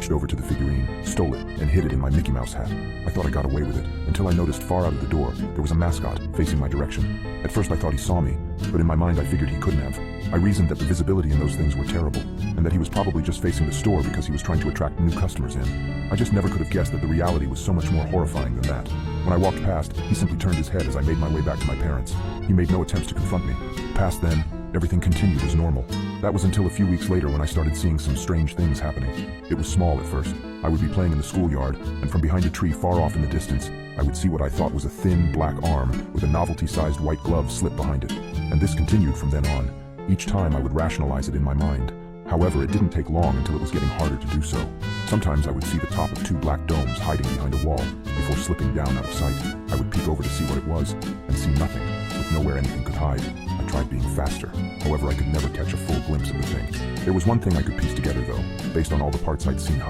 reached over to the figurine, stole it, and hid it in my Mickey Mouse hat. I thought I got away with it, until I noticed far out of the door, there was a mascot facing my direction. At first I thought he saw me, but in my mind I figured he couldn't have. I reasoned that the visibility in those things were terrible, and that he was probably just facing the store because he was trying to attract new customers in. I just never could have guessed that the reality was so much more horrifying than that. When I walked past, he simply turned his head as I made my way back to my parents. He made no attempts to confront me. Past then, everything continued as normal. That was until a few weeks later when I started seeing some strange things happening. It was small at first. I would be playing in the schoolyard, and from behind a tree far off in the distance, I would see what I thought was a thin, black arm with a novelty-sized white glove slip behind it. And this continued from then on. Each time I would rationalize it in my mind. However, it didn't take long until it was getting harder to do so. Sometimes I would see the top of two black domes hiding behind a wall before slipping down out of sight. I would peek over to see what it was, and see nothing, with nowhere anything could hide. I tried being faster. However, I could never catch a full glimpse of the thing. There was one thing I could piece together though, based on all the parts I'd seen hiding.